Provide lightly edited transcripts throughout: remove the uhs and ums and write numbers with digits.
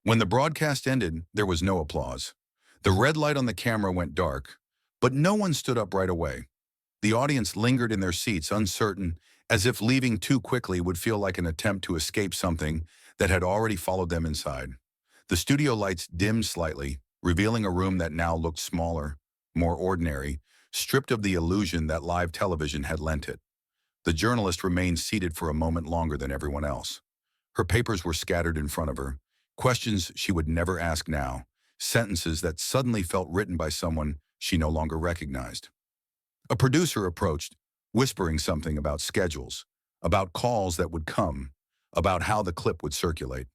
When the broadcast ended, there was no applause. The red light on the camera went dark, but no one stood up right away. The audience lingered in their seats, uncertain, as if leaving too quickly would feel like an attempt to escape something that had already followed them inside. The studio lights dimmed slightly, revealing a room that now looked smaller, more ordinary, stripped of the illusion that live television had lent it. The journalist remained seated for a moment longer than everyone else. Her papers were scattered in front of her, questions she would never ask now, sentences that suddenly felt written by someone she no longer recognized. A producer approached, whispering something about schedules, about calls that would come, about how the clip would circulate.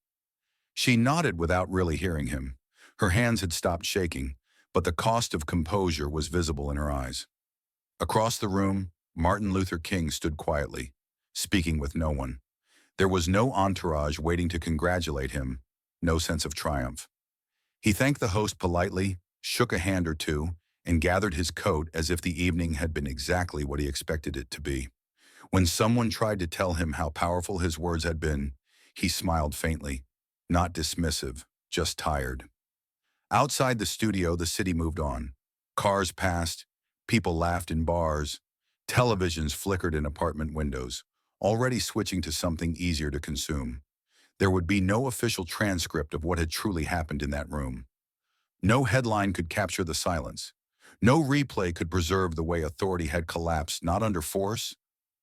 She nodded without really hearing him. Her hands had stopped shaking, but the cost of composure was visible in her eyes. Across the room, Martin Luther King stood quietly, speaking with no one. There was no entourage waiting to congratulate him, no sense of triumph. He thanked the host politely, shook a hand or two, and gathered his coat as if the evening had been exactly what he expected it to be. When someone tried to tell him how powerful his words had been, he smiled faintly, not dismissive, just tired. Outside the studio, the city moved on. Cars passed, people laughed in bars, televisions flickered in apartment windows, already switching to something easier to consume. There would be no official transcript of what had truly happened in that room. No headline could capture the silence. No replay could preserve the way authority had collapsed, not under force,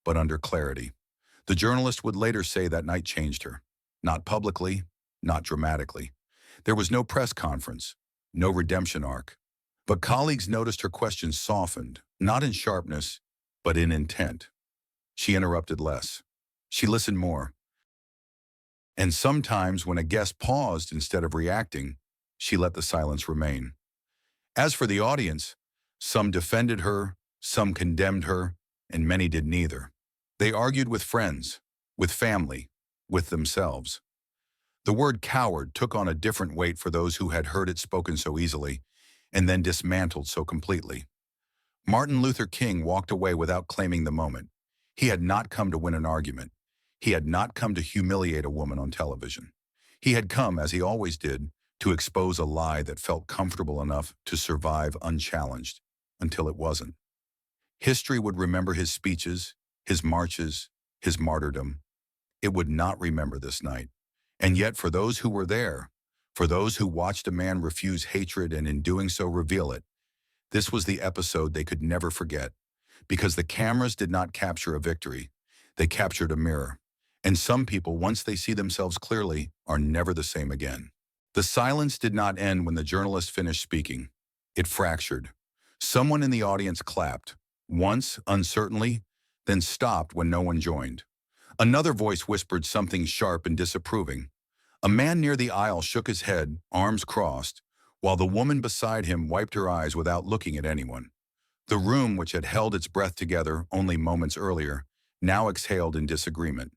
but under clarity. The journalist would later say that night changed her. Not publicly, not dramatically. There was no press conference, no redemption arc. But colleagues noticed her questions softened, not in sharpness, but in intent. She interrupted less. She listened more. And sometimes when a guest paused instead of reacting, she let the silence remain. As for the audience, some defended her, some condemned her, and many did neither. They argued with friends, with family, with themselves. The word coward took on a different weight for those who had heard it spoken so easily, and then dismantled so completely. Martin Luther King walked away without claiming the moment. He had not come to win an argument. He had not come to humiliate a woman on television. He had come, as he always did, to expose a lie that felt comfortable enough to survive unchallenged, until it wasn't. History would remember his speeches, his marches, his martyrdom. It would not remember this night. And yet for those who were there, for those who watched a man refuse hatred and in doing so reveal it, this was the episode they could never forget, because the cameras did not capture a victory. They captured a mirror. And some people, once they see themselves clearly, are never the same again. The silence did not end when the journalist finished speaking. It fractured. Someone in the audience clapped, once, uncertainly, then stopped when no one joined. Another voice whispered something sharp and disapproving. A man near the aisle shook his head, arms crossed, while the woman beside him wiped her eyes without looking at anyone. The room, which had held its breath together only moments earlier, now exhaled in disagreement.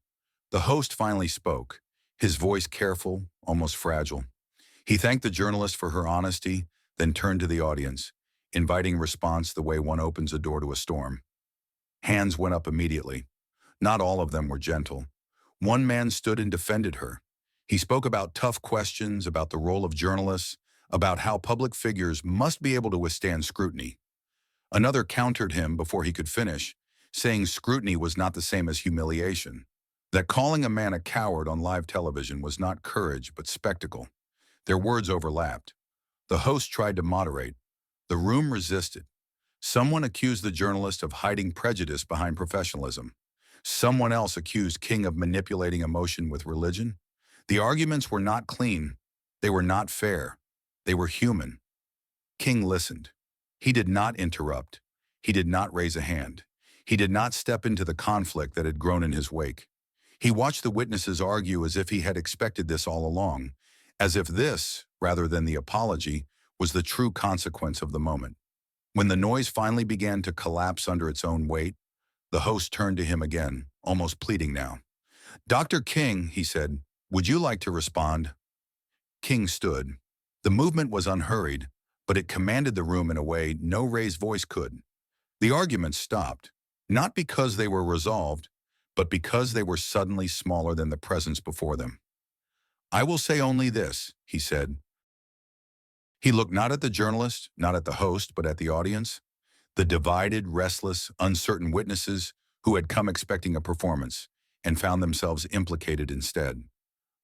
The host finally spoke, his voice careful, almost fragile. He thanked the journalist for her honesty, then turned to the audience, inviting response the way one opens a door to a storm. Hands went up immediately. Not all of them were gentle. One man stood and defended her. He spoke about tough questions, about the role of journalists, about how public figures must be able to withstand scrutiny. Another countered him before he could finish, saying scrutiny was not the same as humiliation, that calling a man a coward on live television was not courage but spectacle. Their words overlapped. The host tried to moderate. The room resisted. Someone accused the journalist of hiding prejudice behind professionalism. Someone else accused King of manipulating emotion with religion. The arguments were not clean. They were not fair. They were human. King listened. He did not interrupt. He did not raise a hand. He did not step into the conflict that had grown in his wake. He watched the witnesses argue as if he had expected this all along, as if this, rather than the apology, was the true consequence of the moment. When the noise finally began to collapse under its own weight, the host turned to him again, almost pleading now. "Dr. King," he said, "would you like to respond?" King stood. The movement was unhurried, but it commanded the room in a way no raised voice could. The arguments stopped, not because they were resolved, but because they were suddenly smaller than the presence before them. "I will say only this," he said. He looked not at the journalist, not at the host, but at the audience, the divided, restless, uncertain witnesses who had come expecting a performance and found themselves implicated instead.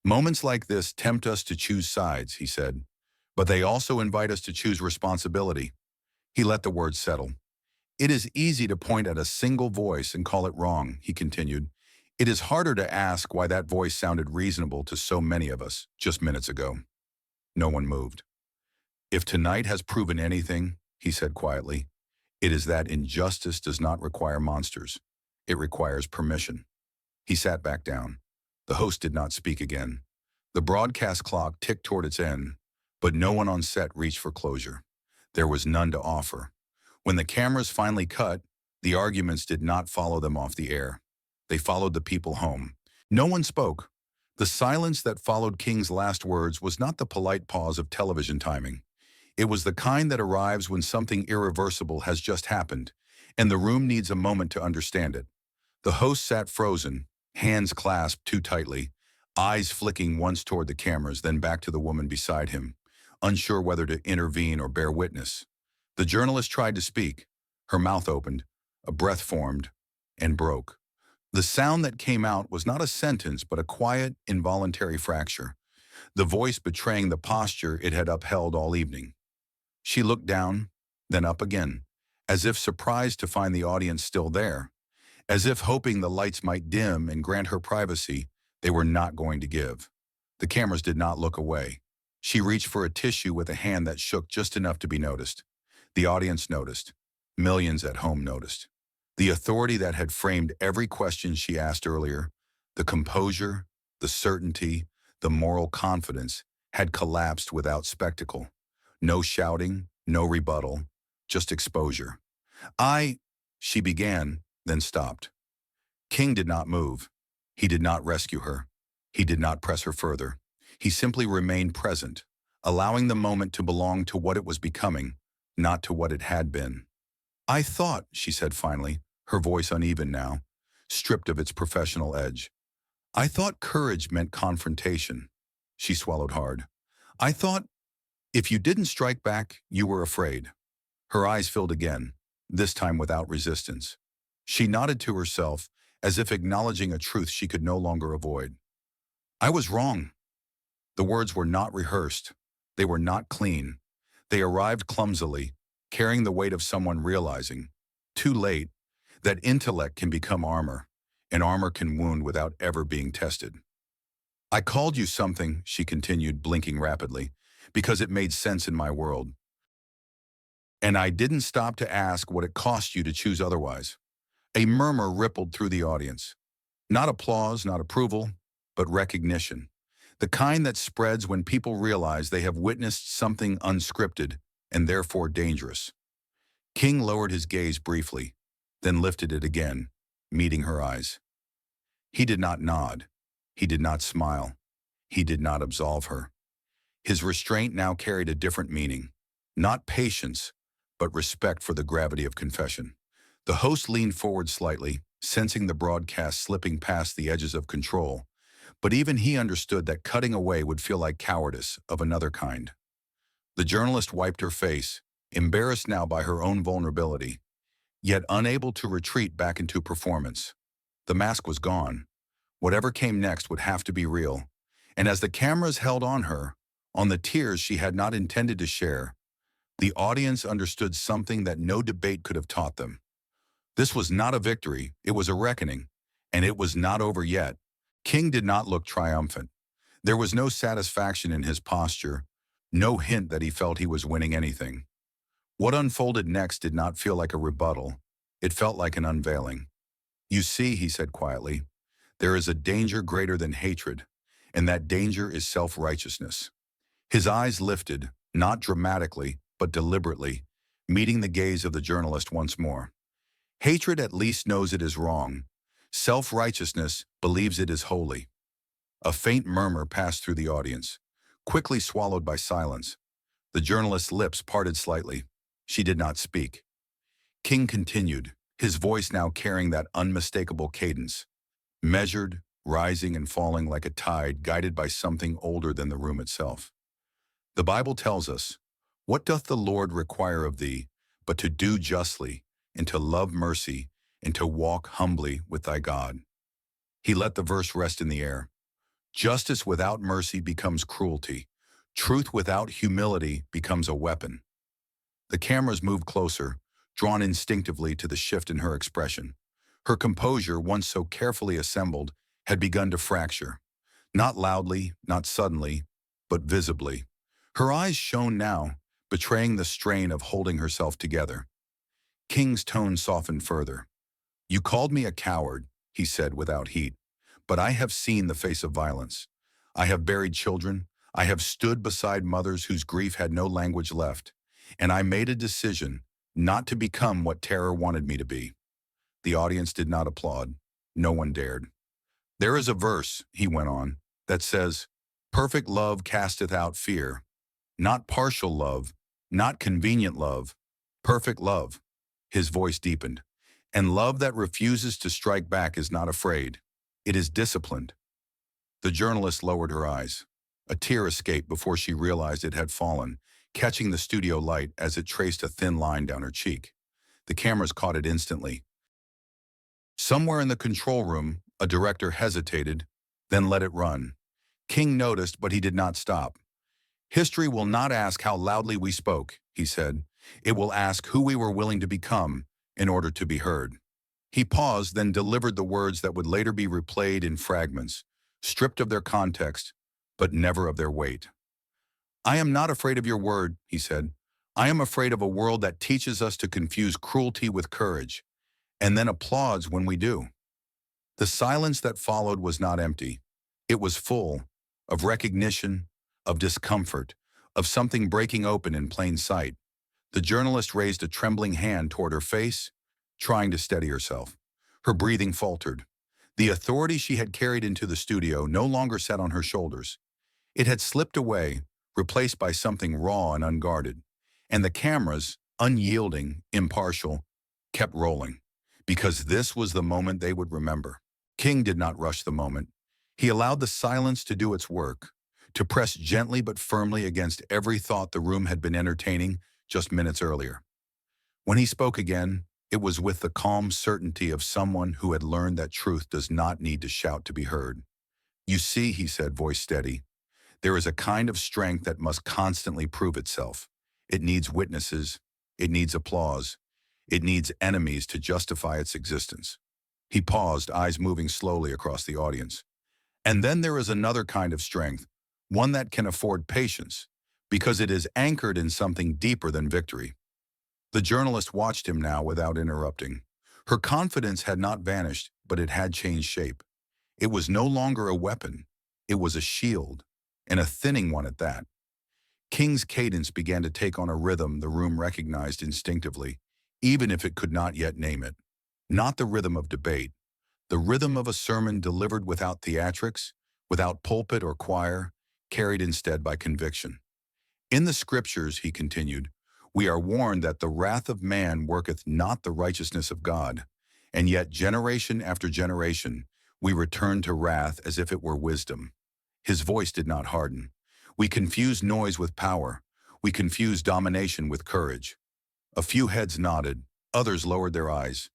"Moments like this tempt us to choose sides," he said, "but they also invite us to choose responsibility." He let the words settle. "It is easy to point at a single voice and call it wrong," he continued. "It is harder to ask why that voice sounded reasonable to so many of us just minutes ago." No one moved. "If tonight has proven anything," he said quietly, "it is that injustice does not require monsters. It requires permission." He sat back down. The host did not speak again. The broadcast clock ticked toward its end, but no one on set reached for closure. There was none to offer. When the cameras finally cut, the arguments did not follow them off the air. They followed the people home. No one spoke. The silence that followed King's last words was not the polite pause of television timing. It was the kind that arrives when something irreversible has just happened, and the room needs a moment to understand it. The host sat frozen, hands clasped too tightly, eyes flicking once toward the cameras, then back to the woman beside him, unsure whether to intervene or bear witness. The journalist tried to speak. Her mouth opened, a breath formed, and broke. The sound that came out was not a sentence, but a quiet, involuntary fracture, the voice betraying the posture it had upheld all evening. She looked down, then up again, as if surprised to find the audience still there, as if hoping the lights might dim and grant her privacy they were not going to give. The cameras did not look away. She reached for a tissue with a hand that shook just enough to be noticed. The audience noticed. Millions at home noticed. The authority that had framed every question she asked earlier, the composure, the certainty, the moral confidence, had collapsed without spectacle. No shouting, no rebuttal, just exposure. She began, then stopped. King did not move. He did not rescue her. He did not press her further. He simply remained present, allowing the moment to belong to what it was becoming, not to what it had been. "I thought," she said finally, her voice uneven now, stripped of its professional edge. "I thought courage meant confrontation." She swallowed hard. "I thought if you didn't strike back, you were afraid." Her eyes filled again, this time without resistance. She nodded to herself, as if acknowledging a truth she could no longer avoid. "I was wrong." The words were not rehearsed. They were not clean. They arrived clumsily, carrying the weight of someone realizing, too late, that intellect can become armor, and armor can wound without ever being tested. "I called you something," she continued, blinking rapidly, "because it made sense in my world. And I didn't stop to ask what it cost you to choose otherwise." A murmur rippled through the audience. Not applause, not approval, but recognition. The kind that spreads when people realize they have witnessed something unscripted and therefore dangerous. King lowered his gaze briefly, then lifted it again, meeting her eyes. He did not nod. He did not smile. He did not absolve her. His restraint now carried a different meaning. Not patience, but respect for the gravity of confession. The host leaned forward slightly, sensing the broadcast slipping past the edges of control, but even he understood that cutting away would feel like cowardice of another kind. The journalist wiped her face, embarrassed now by her own vulnerability, yet unable to retreat back into performance. The mask was gone. Whatever came next would have to be real, and as the cameras held on her, on the tears she had not intended to share, the audience understood something that no debate could have taught them. This was not a victory, it was a reckoning, and it was not over yet. King did not look triumphant. There was no satisfaction in his posture, no hint that he felt he was winning anything. What unfolded next did not feel like a rebuttal, it felt like an unveiling. "You see," he said quietly, "there is a danger greater than hatred, and that danger is self-righteousness." His eyes lifted, not dramatically, but deliberately, meeting the gaze of the journalist once more. "Hatred at least knows it is wrong. Self-righteousness believes it is holy." A faint murmur passed through the audience, quickly swallowed by silence. The journalist's lips parted slightly. She did not speak. King continued, his voice now carrying that unmistakable cadence. "Measured, rising and falling like a tide guided by something older than the room itself. The Bible tells us, "What doth the Lord require of thee, but to do justly, and to love mercy, and to walk humbly with thy God?" He let the verse rest in the air. Justice without mercy becomes cruelty. Truth without humility becomes a weapon. The cameras moved closer, drawn instinctively to the shift in her expression. Her composure, once so carefully assembled, had begun to fracture. Not loudly, not suddenly, but visibly. Her eyes shone now, betraying the strain of holding herself together. King's tone softened further. "You called me a coward," he said without heat, "but I have seen the face of violence. I have buried children. I have stood beside mothers whose grief had no language left. And I made a decision not to become what terror wanted me to be." The audience did not applaud. No one dared. "There is a verse," he went on, "that says, 'Perfect love casteth out fear.' Not partial love, not convenient love, perfect love." His voice deepened. "And love that refuses to strike back is not afraid. It is disciplined." The journalist lowered her eyes. A tear escaped before she realized it had fallen, catching the studio light as it traced a thin line down her cheek. The cameras caught it instantly. Somewhere in the control room, a director hesitated, then let it run. King noticed, but he did not stop. "History will not ask how loudly we spoke," he said. "It will ask who we were willing to become in order to be heard." He paused, then delivered the words that would later be replayed in fragments, stripped of their context, but never of their weight. "I am not afraid of your word," he said. "I am afraid of a world that teaches us to confuse cruelty with courage, and then applauds when we do." The silence that followed was not empty. It was full of recognition, of discomfort, of something breaking open in plain sight. The journalist raised a trembling hand toward her face, trying to steady herself. Her breathing faltered. The authority she had carried into the studio no longer sat on her shoulders. It had slipped away, replaced by something raw and unguarded. And the cameras, unyielding, impartial, kept rolling. Because this was the moment they would remember. King did not rush the moment. He allowed the silence to do its work, to press gently but firmly against every thought the room had been entertaining just minutes earlier. When he spoke again, it was with the calm certainty of someone who had learned that truth does not need to shout to be heard. "You see," he said, voice steady, "there is a kind of strength that must constantly prove itself. It needs witnesses. It needs applause. It needs enemies to justify its existence." He paused, eyes moving slowly across the audience. "And then there is another kind of strength, one that can afford patience, because it is anchored in something deeper than victory." The journalist watched him now without interrupting. Her confidence had not vanished, but it had changed shape. It was no longer a weapon. It was a shield, and a thinning one at that. King's cadence began to take on a rhythm the room recognized instinctively, even if it could not yet name it. Not the rhythm of debate, the rhythm of a sermon delivered without theatrics, without pulpit or choir, carried instead by conviction. "In the scriptures," he continued, "we are warned that the wrath of man worketh not the righteousness of God, and yet generation after generation we return to wrath as if it were wisdom." His voice did not harden. "We confuse noise with power. We confuse domination with courage." A few heads nodded, others lowered their eyes.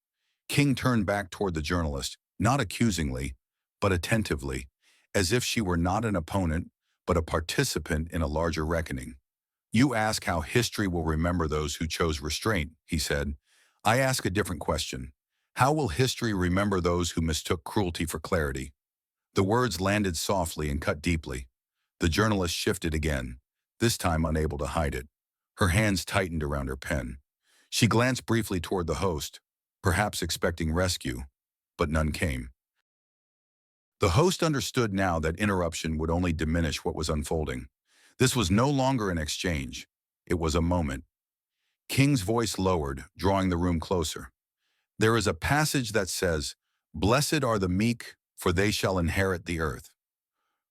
King turned back toward the journalist, not accusingly, but attentively, as if she were not an opponent, but a participant in a larger reckoning. "You ask how history will remember those who chose restraint," he said. "I ask a different question. How will history remember those who mistook cruelty for clarity?" The words landed softly and cut deeply. The journalist shifted again, this time unable to hide it. Her hands tightened around her pen. She glanced briefly toward the host, perhaps expecting rescue, but none came. The host understood now that interruption would only diminish what was unfolding. This was no longer an exchange. It was a moment. King's voice lowered, drawing the room closer. "There is a passage that says, 'Blessed are the meek, for they shall inherit the earth.'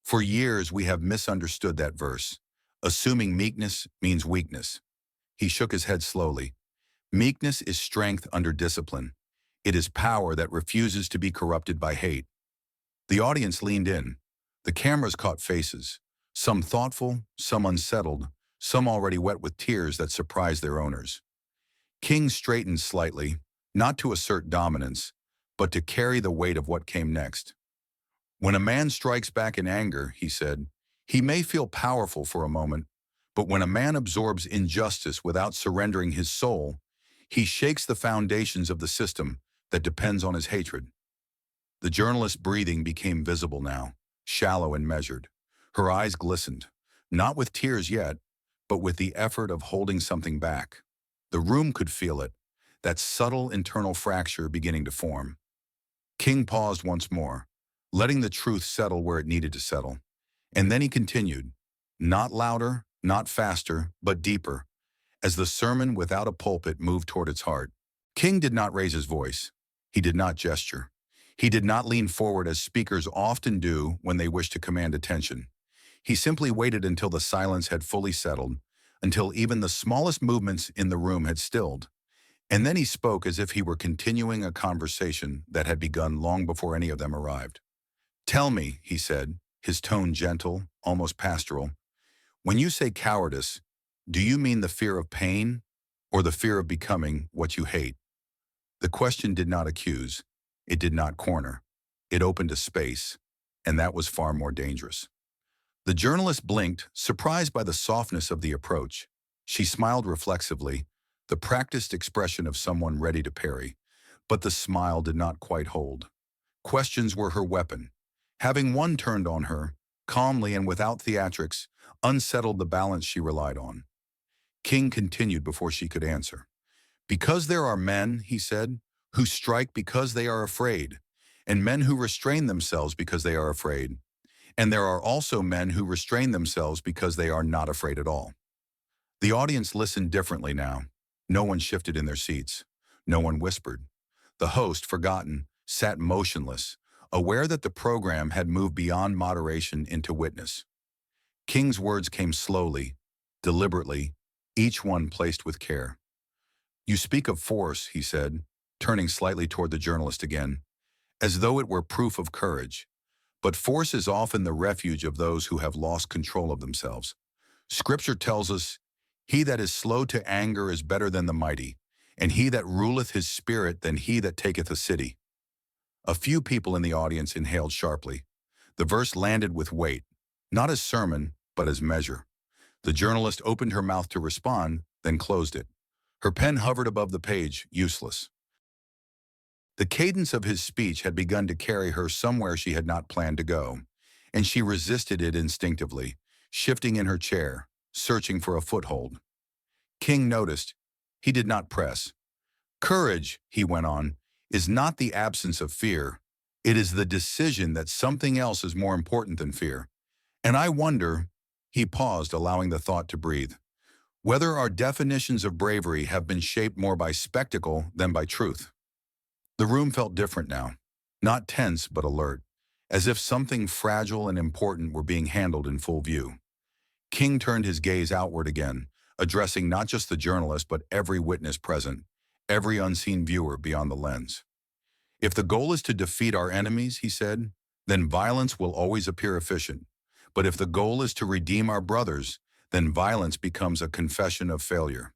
For years we have misunderstood that verse, assuming meekness means weakness." He shook his head slowly. "Meekness is strength under discipline. It is power that refuses to be corrupted by hate." The audience leaned in. The cameras caught faces, some thoughtful, some unsettled, some already wet with tears that surprised their owners. King straightened slightly, not to assert dominance, but to carry the weight of what came next. When a man strikes back in anger, he said, he may feel powerful for a moment, but when a man absorbs injustice without surrendering his soul, he shakes the foundations of the system that depends on his hatred. The journalist's breathing became visible now, shallow and measured. Her eyes glistened, not with tears yet, but with the effort of holding something back. The room could feel it, that subtle internal fracture beginning to form. King paused once more, letting the truth settle where it needed to settle. And then he continued, not louder, not faster, but deeper, as the sermon without a pulpit moved toward its heart. King did not raise his voice. He did not gesture. He did not lean forward as speakers often do when they wish to command attention. He simply waited until the silence had fully settled, until even the smallest movements in the room had stilled. And then he spoke as if he were continuing a conversation that had begun long before any of them arrived. Tell me, he said, his tone gentle, almost pastoral, when you say cowardice, do you mean the fear of pain or the fear of becoming what you hate? The question did not accuse. It did not corner. It opened a space, and that was far more dangerous. The journalist blinked, surprised by the softness of the approach. She smiled reflexively, the practiced expression of someone ready to parry, but the smile did not quite hold. Questions were her weapon. Having one turned on her, calmly and without theatrics, unsettled the balance she relied on. King continued before she could answer. Because there are men, he said, who strike because they are afraid, and men who restrain themselves because they are afraid. And there are also men who restrain themselves because they are not afraid at all. The audience listened differently now. No one shifted in their seats. No one whispered. The host, forgotten, sat motionless, aware that the program had moved beyond moderation into witness. King's words came slowly, deliberately, each one placed with care. You speak of force, he said, turning slightly toward the journalist again, as though it were proof of courage. But force is often the refuge of those who have lost control of themselves. Scripture tells us, he that is slow to anger is better than the mighty, and he that ruleth his spirit than he that taketh a city. A few people in the audience inhaled sharply. The verse landed with weight, not as sermon, but as measure. The journalist opened her mouth to respond, then closed it. Her pen hovered above the page, useless. The cadence of his speech had begun to carry her somewhere she had not planned to go, and she resisted it instinctively, shifting in her chair, searching for a foothold. King noticed. He did not press. Courage, he went on, is not the absence of fear. It is the decision that something else is more important than fear. And I wonder, he paused, allowing the thought to breathe, whether our definitions of bravery have been shaped more by spectacle than by truth. The room felt different now, not tense but alert, as if something fragile and important were being handled in full view. King turned his gaze outward again, addressing not just the journalist but every witness present, every unseen viewer beyond the lens. If the goal is to defeat our enemies, he said, then violence will always appear efficient. But if the goal is to redeem our brothers, then violence becomes a confession of failure.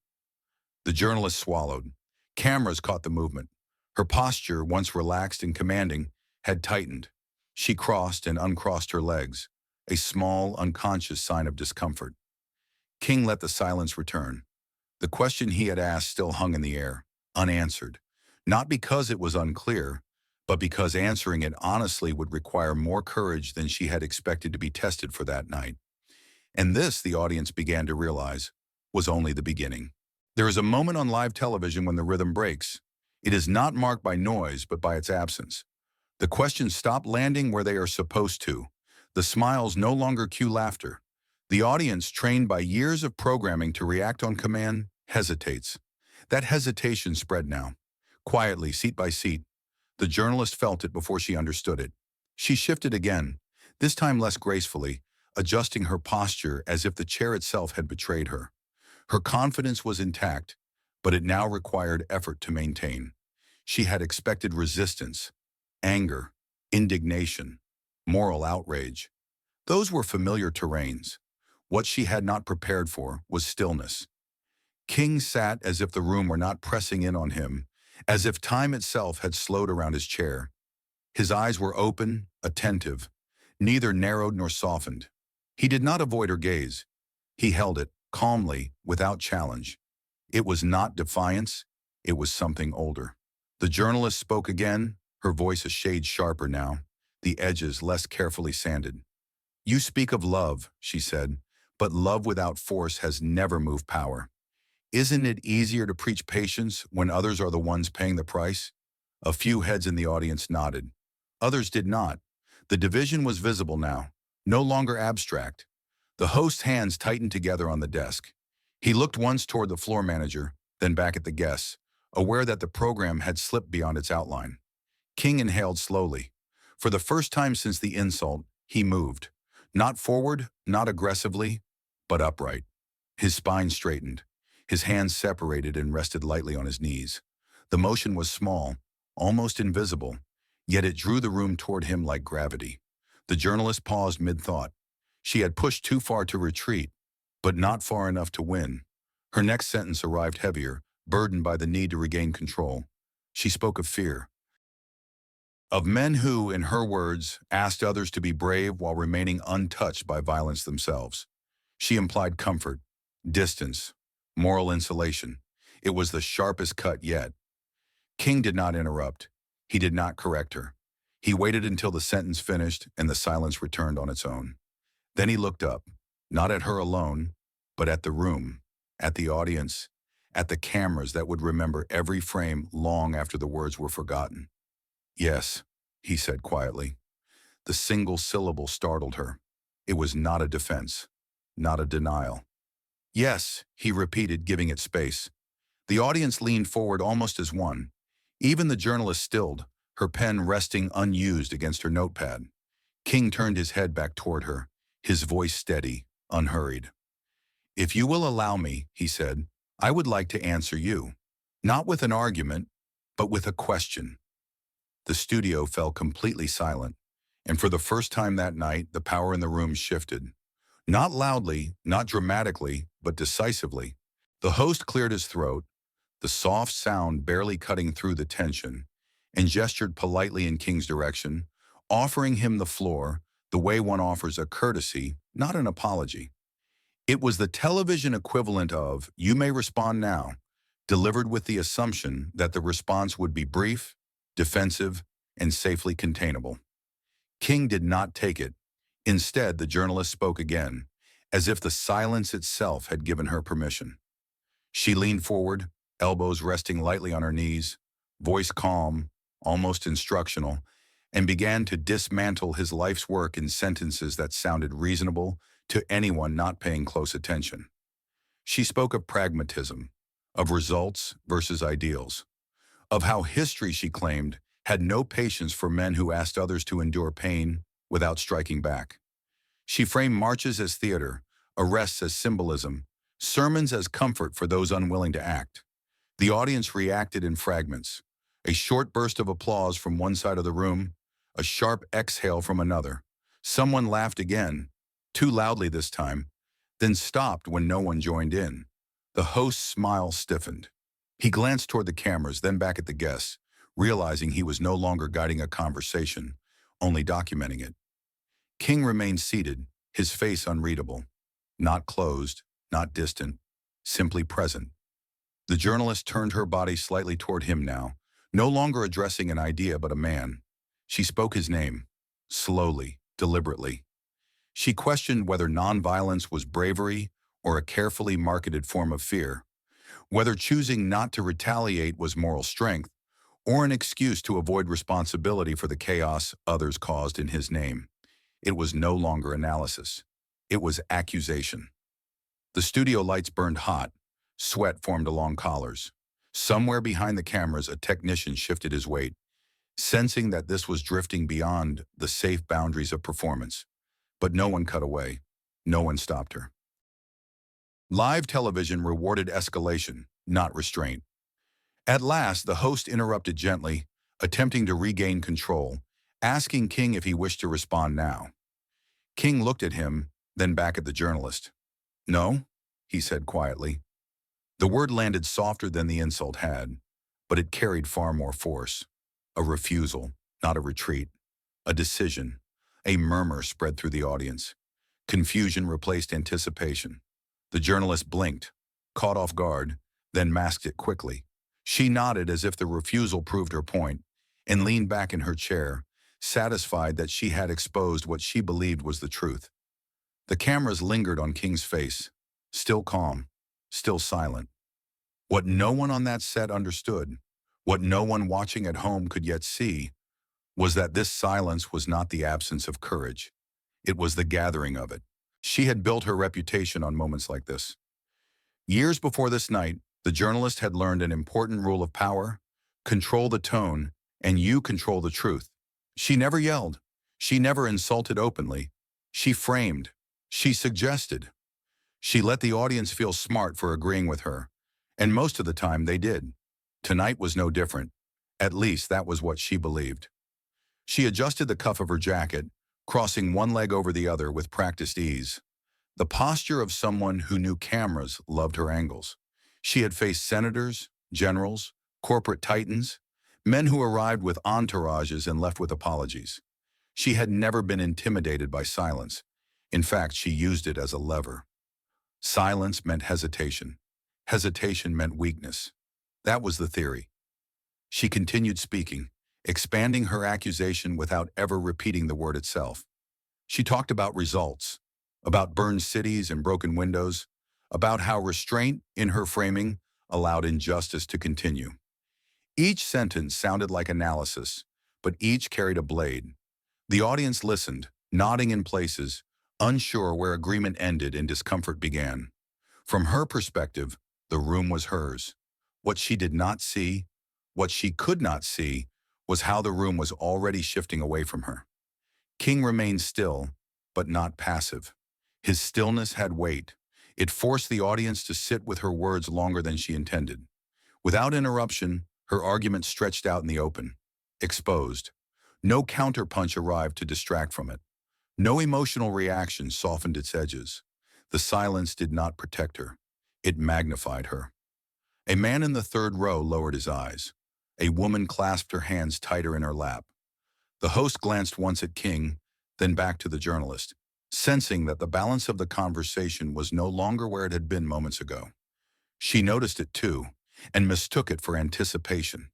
The journalist swallowed. Cameras caught the movement. Her posture, once relaxed and commanding, had tightened. She crossed and uncrossed her legs, a small, unconscious sign of discomfort. King let the silence return. The question he had asked still hung in the air, unanswered, not because it was unclear, but because answering it honestly would require more courage than she had expected to be tested for that night. And this, the audience began to realize, was only the beginning. There is a moment on live television when the rhythm breaks. It is not marked by noise, but by its absence. The questions stop landing where they are supposed to. The smiles no longer cue laughter. The audience, trained by years of programming to react on command, hesitates. That hesitation spread now. Quietly, seat by seat. The journalist felt it before she understood it. She shifted again, this time less gracefully, adjusting her posture as if the chair itself had betrayed her. Her confidence was intact, but it now required effort to maintain. She had expected resistance, anger, indignation. moral outrage. Those were familiar terrains. What she had not prepared for was stillness. King sat as if the room were not pressing in on him, as if time itself had slowed around his chair. His eyes were open, attentive, neither narrowed nor softened. He did not avoid her gaze. He held it, calmly, without challenge. It was not defiance, it was something older. The journalist spoke again, her voice a shade sharper now, the edges less carefully sanded. "You speak of love," she said, "but love without force has never moved power. Isn't it easier to preach patience when others are the ones paying the price?" A few heads in the audience nodded. Others did not. The division was visible now, no longer abstract. The host's hands tightened together on the desk. He looked once toward the floor manager, then back at the guests, aware that the program had slipped beyond its outline. King inhaled slowly. For the first time since the insult, he moved. Not forward, not aggressively, but upright. His spine straightened. His hands separated and rested lightly on his knees. The motion was small, almost invisible, yet it drew the room toward him like gravity. The journalist paused mid-thought. She had pushed too far to retreat, but not far enough to win. Her next sentence arrived heavier, burdened by the need to regain control. She spoke of fear. Of men who, in her words, asked others to be brave while remaining untouched by violence themselves. She implied comfort, distance, moral insulation. It was the sharpest cut yet. King did not interrupt. He did not correct her. He waited until the sentence finished and the silence returned on its own. Then he looked up, not at her alone, but at the room, at the audience, at the cameras that would remember every frame long after the words were forgotten. "Yes," he said quietly. The single syllable startled her. It was not a defense, not a denial. "Yes," he repeated, giving it space. The audience leaned forward almost as one. Even the journalist stilled, her pen resting unused against her notepad. King turned his head back toward her, his voice steady, unhurried. "If you will allow me," he said, "I would like to answer you. Not with an argument, but with a question." The studio fell completely silent, and for the first time that night, the power in the room shifted. Not loudly, not dramatically, but decisively. The host cleared his throat, the soft sound barely cutting through the tension, and gestured politely in King's direction, offering him the floor the way one offers a courtesy, not an apology. It was the television equivalent of, "You may respond now," delivered with the assumption that the response would be brief, defensive, and safely containable. King did not take it. Instead, the journalist spoke again, as if the silence itself had given her permission. She leaned forward, elbows resting lightly on her knees, voice calm, almost instructional, and began to dismantle his life's work in sentences that sounded reasonable to anyone not paying close attention. She spoke of pragmatism, of results versus ideals, of how history, she claimed, had no patience for men who asked others to endure pain without striking back. She framed marches as theater, arrests as symbolism, sermons as comfort for those unwilling to act. The audience reacted in fragments. A short burst of applause from one side of the room, a sharp exhale from another. Someone laughed again, too loudly this time, then stopped when no one joined in. The host's smile stiffened. He glanced toward the cameras, then back at the guests, realizing he was no longer guiding a conversation, only documenting it. King remained seated, his face unreadable. Not closed, not distant, simply present. The journalist turned her body slightly toward him now, no longer addressing an idea but a man. She spoke his name, slowly, deliberately. She questioned whether nonviolence was bravery or a carefully marketed form of fear, whether choosing not to retaliate was moral strength or an excuse to avoid responsibility for the chaos others caused in his name. It was no longer analysis. It was accusation. The studio lights burned hot. Sweat formed along collars. Somewhere behind the cameras, a technician shifted his weight, sensing that this was drifting beyond the safe boundaries of performance. But no one cut away. No one stopped her. Live television rewarded escalation, not restraint. At last, the host interrupted gently, attempting to regain control, asking King if he wished to respond now. King looked at him, then back at the journalist. "No," he said quietly. The word landed softer than the insult had, but it carried far more force. A refusal, not a retreat. A decision. A murmur spread through the audience. Confusion replaced anticipation. The journalist blinked, caught off guard, then masked it quickly. She nodded as if the refusal proved her point, and leaned back in her chair, satisfied that she had exposed what she believed was the truth. The cameras lingered on King's face, still calm, still silent. What no one on that set understood, what no one watching at home could yet see, was that this silence was not the absence of courage. It was the gathering of it. She had built her reputation on moments like this. Years before this night, the journalist had learned an important rule of power: control the tone, and you control the truth. She never yelled. She never insulted openly. She framed. She suggested. She let the audience feel smart for agreeing with her, and most of the time they did. Tonight was no different. At least that was what she believed. She adjusted the cuff of her jacket, crossing one leg over the other with practiced ease. The posture of someone who knew cameras loved her angles. She had faced senators, generals, corporate titans, men who arrived with entourages and left with apologies. She had never been intimidated by silence. In fact, she used it as a lever. Silence meant hesitation. Hesitation meant weakness. That was the theory. She continued speaking, expanding her accusation without ever repeating the word itself. She talked about results, about burned cities and broken windows, about how restraint in her framing allowed injustice to continue. Each sentence sounded like analysis, but each carried a blade. The audience listened, nodding in places, unsure where agreement ended and discomfort began. From her perspective, the room was hers. What she did not see, what she could not see, was how the room was already shifting away from her. King remained still, but not passive. His stillness had weight. It forced the audience to sit with her words longer than she intended. Without interruption, her argument stretched out in the open, exposed. No counterpunch arrived to distract from it. No emotional reaction softened its edges. The silence did not protect her. It magnified her. A man in the third row lowered his eyes. A woman clasped her hands tighter in her lap. The host glanced once at King, then back to the journalist, sensing that the balance of the conversation was no longer where it had been moments ago. She noticed it too, and mistook it for anticipation.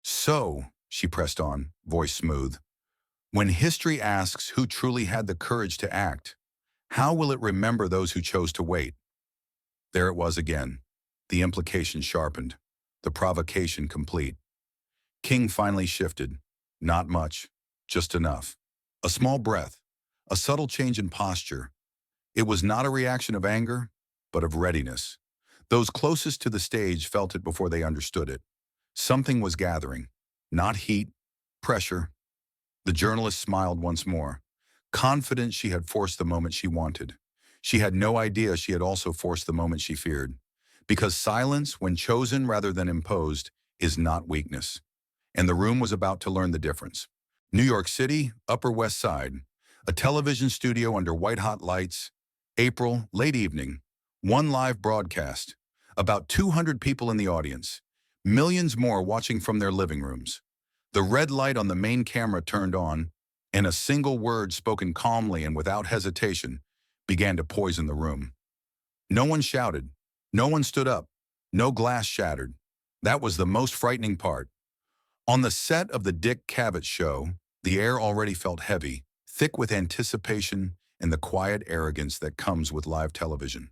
"So," she pressed on, voice smooth, "when history asks who truly had the courage to act, how will it remember those who chose to wait?" There it was again. The implication sharpened, the provocation complete. King finally shifted. Not much, just enough. A small breath, a subtle change in posture. It was not a reaction of anger, but of readiness. Those closest to the stage felt it before they understood it. Something was gathering. Not heat, pressure. The journalist smiled once more, confident she had forced the moment she wanted. She had no idea she had also forced the moment she feared. Because silence, when chosen rather than imposed, is not weakness. And the room was about to learn the difference. New York City, Upper West Side, a television studio under white-hot lights, April, late evening, one live broadcast, about 200 people in the audience, millions more watching from their living rooms. The red light on the main camera turned on, and a single word spoken calmly and without hesitation began to poison the room. No one shouted. No one stood up. No glass shattered. That was the most frightening part. On the set of the Dick Cavett show, the air already felt heavy, thick with anticipation and the quiet arrogance that comes with live television.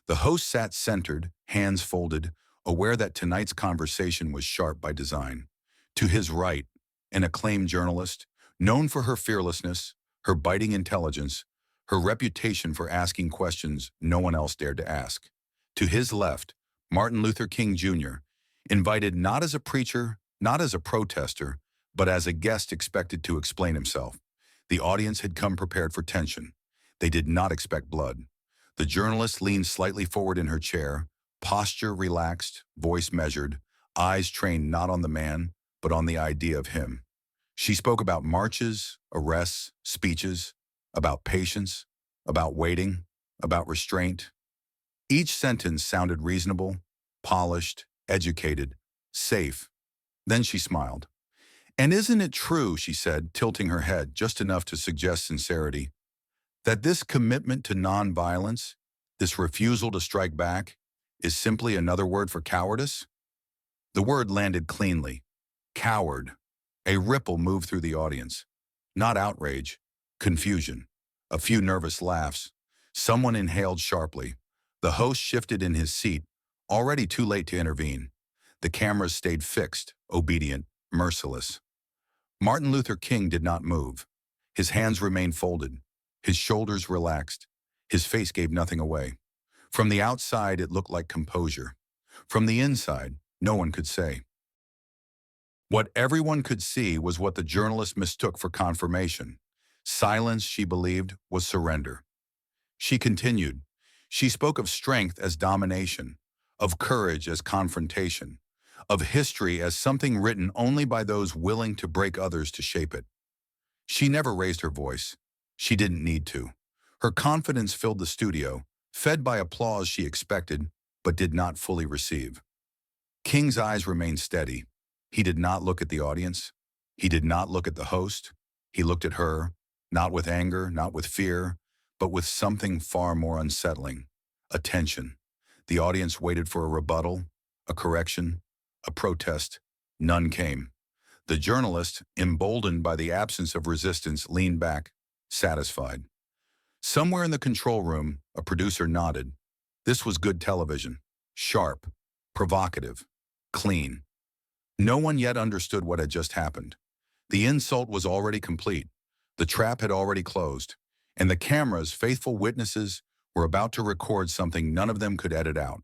The host sat centered, hands folded, aware that tonight's conversation was sharp by design. To his right, an acclaimed journalist, known for her fearlessness, her biting intelligence, her reputation for asking questions no one else dared to ask. To his left, Martin Luther King Jr., invited not as a preacher, not as a protester, but as a guest expected to explain himself. The audience had come prepared for tension. They did not expect blood. The journalist leaned slightly forward in her chair, posture relaxed, voice measured, eyes trained not on the man, but on the idea of him. She spoke about marches, arrests, speeches, about patience, about waiting, about restraint. Each sentence sounded reasonable, polished, educated, safe. Then she smiled. "And isn't it true," she said, tilting her head just enough to suggest sincerity, "that this commitment to nonviolence, this refusal to strike back, is simply another word for cowardice?" The word landed cleanly. Coward. A ripple moved through the audience. Not outrage, confusion. A few nervous laughs. Someone inhaled sharply. The host shifted in his seat, already too late to intervene. The cameras stayed fixed, obedient, merciless. Martin Luther King did not move. His hands remained folded. His shoulders relaxed. His face gave nothing away. From the outside, it looked like composure. From the inside, no one could say. What everyone could see was what the journalist mistook for confirmation. Silence, she believed, was surrender. She continued. She spoke of strength as domination, of courage as confrontation, of history as something written only by those willing to break others to shape it. She never raised her voice. She didn't need to. Her confidence filled the studio, fed by applause she expected, but did not fully receive. King's eyes remained steady. He did not look at the audience. He did not look at the host. He looked at her, not with anger, not with fear, but with something far more unsettling: attention. The audience waited for a rebuttal, a correction, a protest. None came. The journalist, emboldened by the absence of resistance, leaned back, satisfied. Somewhere in the control room, a producer nodded. This was good television. Sharp, provocative, clean. No one yet understood what had just happened. The insult was already complete. The trap had already closed. And the cameras, faithful witnesses, were about to record something none of them could edit out.